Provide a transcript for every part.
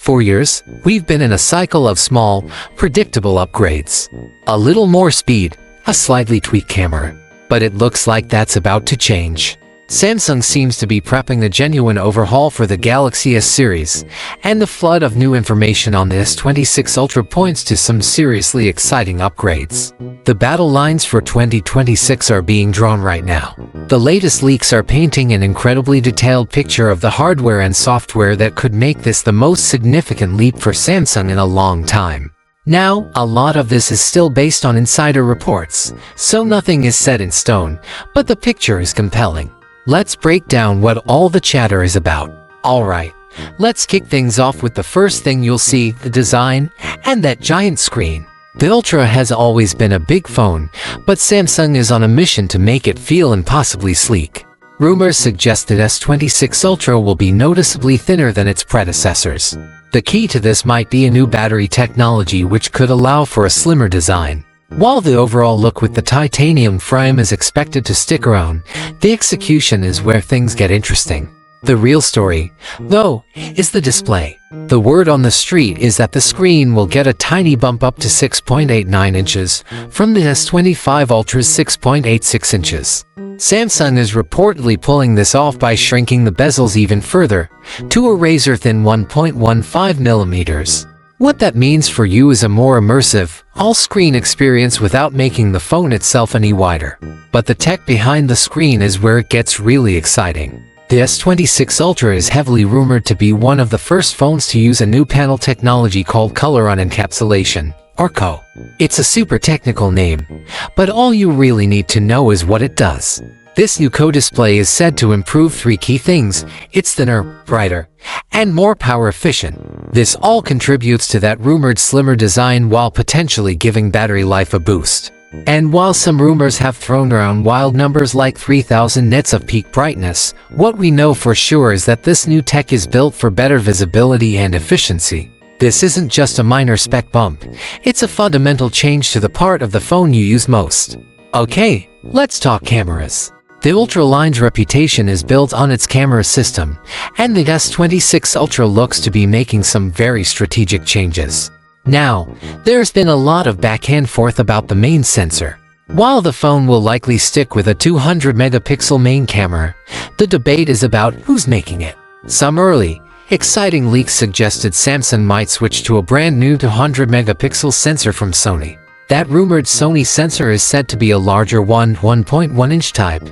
For years, we've been in a cycle of small, predictable upgrades. A little more speed, a slightly tweaked camera. But it looks like that's about to change. Samsung seems to be prepping a genuine overhaul for the Galaxy S series, and the flood of new information on the S26 Ultra points to some seriously exciting upgrades. The battle lines for 2026 are being drawn right now. The latest leaks are painting an incredibly detailed picture of the hardware and software that could make this the most significant leap for Samsung in a long time. Now, a lot of this is still based on insider reports, so nothing is set in stone, but the picture is compelling. Let's break down what all the chatter is about. Alright, let's kick things off with the first thing you'll see, the design, and that giant screen. The Ultra has always been a big phone, but Samsung is on a mission to make it feel impossibly sleek. Rumors suggest that S26 Ultra will be noticeably thinner than its predecessors. The key to this might be a new battery technology which could allow for a slimmer design. While the overall look with the titanium frame is expected to stick around, the execution is where things get interesting. The real story, though, is the display. The word on the street is that the screen will get a tiny bump up to 6.89 inches from the S25 Ultra's 6.86 inches. Samsung is reportedly pulling this off by shrinking the bezels even further, to a razor-thin 1.15 millimeters. What that means for you is a more immersive, all-screen experience without making the phone itself any wider. But the tech behind the screen is where it gets really exciting. The S26 Ultra is heavily rumored to be one of the first phones to use a new panel technology called Color on Encapsulation, or CO. It's a super technical name, but all you really need to know is what it does. This new CO display is said to improve three key things: it's thinner, brighter, and more power efficient. This all contributes to that rumored slimmer design while potentially giving battery life a boost. And while some rumors have thrown around wild numbers like 3000 nits of peak brightness, what we know for sure is that this new tech is built for better visibility and efficiency. This isn't just a minor spec bump, it's a fundamental change to the part of the phone you use most. Okay, let's talk cameras. The Ultra line's reputation is built on its camera system, and the S26 Ultra looks to be making some very strategic changes. Now, there's been a lot of back and forth about the main sensor. While the phone will likely stick with a 200-megapixel main camera, the debate is about who's making it. Some early, exciting leaks suggested Samsung might switch to a brand new 200-megapixel sensor from Sony. That rumored Sony sensor is said to be a larger 1.1-inch type,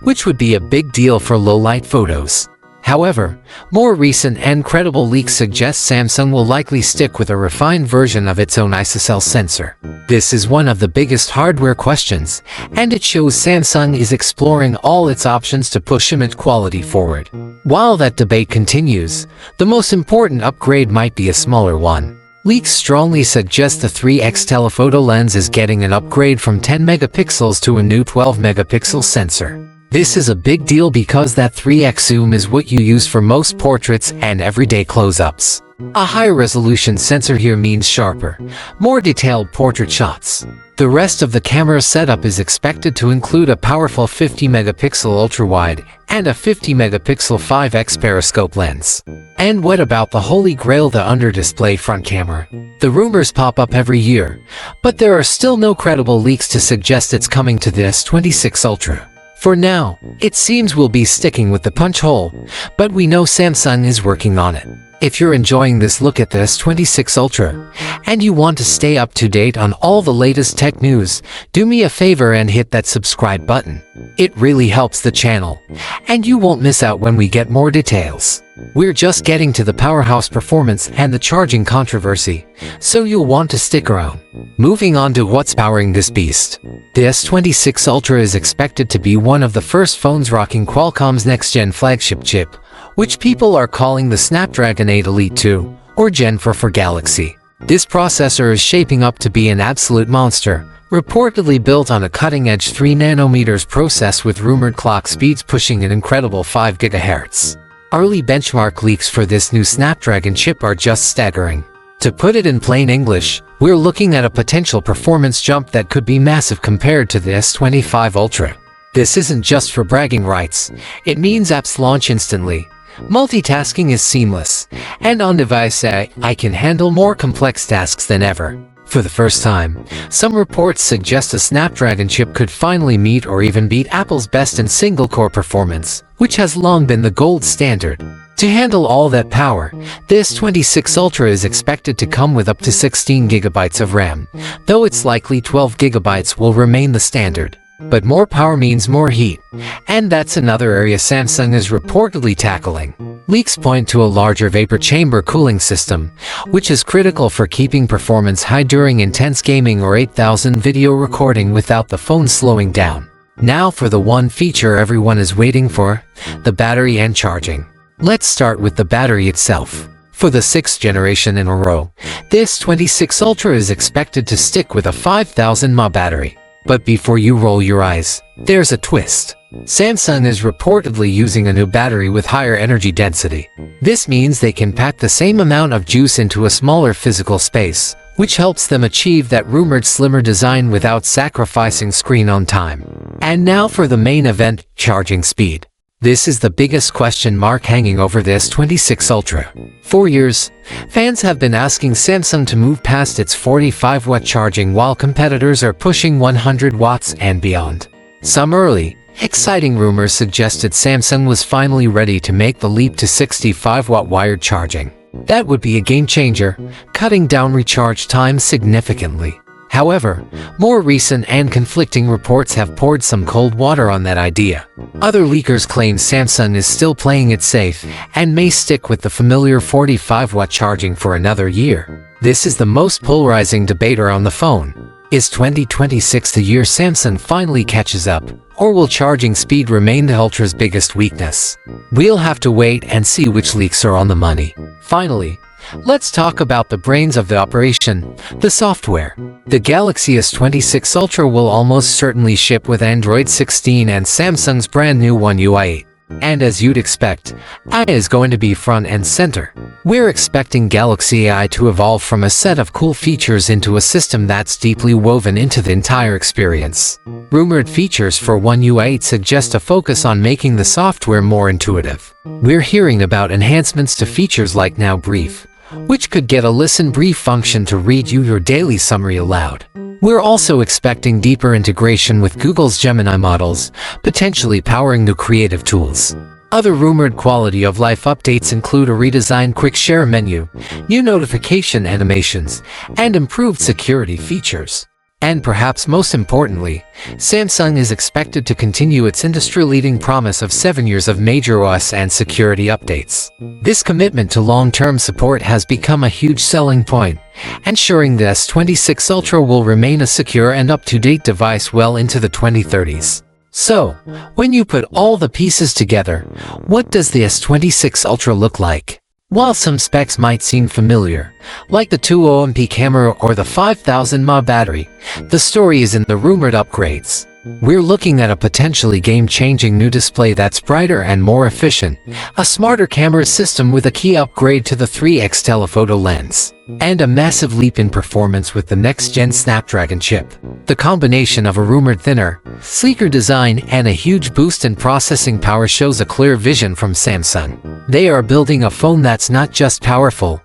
which would be a big deal for low-light photos. However, more recent and credible leaks suggest Samsung will likely stick with a refined version of its own ISOCELL sensor. This is one of the biggest hardware questions, and it shows Samsung is exploring all its options to push image quality forward. While that debate continues, the most important upgrade might be a smaller one. Leaks strongly suggest the 3x telephoto lens is getting an upgrade from 10 megapixels to a new 12-megapixel sensor. This is a big deal because that 3x zoom is what you use for most portraits and everyday close-ups. A higher-resolution sensor here means sharper, more detailed portrait shots. The rest of the camera setup is expected to include a powerful 50-megapixel ultra-wide and a 50-megapixel 5x periscope lens. And what about the holy grail, the under-display front camera? The rumors pop up every year, but there are still no credible leaks to suggest it's coming to the S26 Ultra. For now, it seems we'll be sticking with the punch hole, but we know Samsung is working on it. If you're enjoying this look at the S26 Ultra, and you want to stay up to date on all the latest tech news, do me a favor and hit that subscribe button. It really helps the channel, and you won't miss out when we get more details. We're just getting to the powerhouse performance and the charging controversy, so you'll want to stick around. Moving on to what's powering this beast. The S26 Ultra is expected to be one of the first phones rocking Qualcomm's next-gen flagship chip, which people are calling the Snapdragon 8 Elite 2, or Gen 4 for Galaxy. This processor is shaping up to be an absolute monster, reportedly built on a cutting-edge 3nm process with rumored clock speeds pushing an incredible 5 GHz. Early benchmark leaks for this new Snapdragon chip are just staggering. To put it in plain English, we're looking at a potential performance jump that could be massive compared to the S25 Ultra. This isn't just for bragging rights. It means apps launch instantly, multitasking is seamless, and on-device I can handle more complex tasks than ever. For the first time, some reports suggest a Snapdragon chip could finally meet or even beat Apple's best in single-core performance, which has long been the gold standard. To handle all that power, the S26 Ultra is expected to come with up to 16 GB of RAM, though it's likely 12 GB will remain the standard. But more power means more heat, and that's another area Samsung is reportedly tackling. Leaks point to a larger vapor chamber cooling system, which is critical for keeping performance high during intense gaming or 8000 video recording without the phone slowing down. Now for the one feature everyone is waiting for, the battery and charging. Let's start with the battery itself. For the 6th generation in a row, this S26 Ultra is expected to stick with a 5000 mAh battery. But before you roll your eyes, there's a twist. Samsung is reportedly using a new battery with higher energy density. This means they can pack the same amount of juice into a smaller physical space, which helps them achieve that rumored slimmer design without sacrificing screen-on time. And now for the main event, charging speed. This is the biggest question mark hanging over the S26 Ultra. For years, fans have been asking Samsung to move past its 45-watt charging while competitors are pushing 100 watts and beyond. Some early, exciting rumors suggested Samsung was finally ready to make the leap to 65-watt wired charging. That would be a game-changer, cutting down recharge time significantly. However, more recent and conflicting reports have poured some cold water on that idea. Other leakers claim Samsung is still playing it safe and may stick with the familiar 45-watt charging for another year. This is the most polarizing debate around the phone. Is 2026 the year Samsung finally catches up, or will charging speed remain the Ultra's biggest weakness? We'll have to wait and see which leaks are on the money. Finally, let's talk about the brains of the operation, the software. The Galaxy S26 Ultra will almost certainly ship with Android 16 and Samsung's brand new One UI 8. And as you'd expect, AI is going to be front and center. We're expecting Galaxy AI to evolve from a set of cool features into a system that's deeply woven into the entire experience. Rumored features for One UI 8 suggest a focus on making the software more intuitive. We're hearing about enhancements to features like Now Brief, which could get a listen brief function to read you your daily summary aloud. We're also expecting deeper integration with Google's Gemini models, potentially powering new creative tools. Other rumored quality of life updates include a redesigned quick share menu, new notification animations, and improved security features. And perhaps most importantly, Samsung is expected to continue its industry-leading promise of 7 years of major OS and security updates. This commitment to long-term support has become a huge selling point, ensuring the S26 Ultra will remain a secure and up-to-date device well into the 2030s. So, when you put all the pieces together, what does the S26 Ultra look like? While some specs might seem familiar, like the 200MP camera or the 5000 mAh battery, the story is in the rumored upgrades. We're looking at a potentially game-changing new display that's brighter and more efficient, a smarter camera system with a key upgrade to the 3x telephoto lens, and a massive leap in performance with the next-gen Snapdragon chip. The combination of a rumored thinner, sleeker design and a huge boost in processing power shows a clear vision from Samsung. They are building a phone that's not just powerful,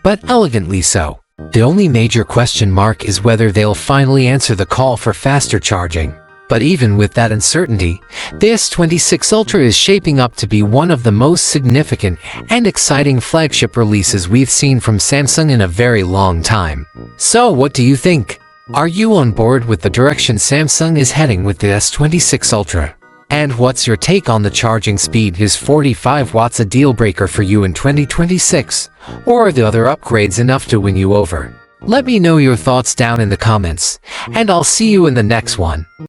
but elegantly so. The only major question mark is whether they'll finally answer the call for faster charging. But even with that uncertainty, the S26 Ultra is shaping up to be one of the most significant and exciting flagship releases we've seen from Samsung in a very long time. So what do you think? Are you on board with the direction Samsung is heading with the S26 Ultra? And what's your take on the charging speed? Is 45 watts a deal breaker for you in 2026? Or are the other upgrades enough to win you over? Let me know your thoughts down in the comments, and I'll see you in the next one.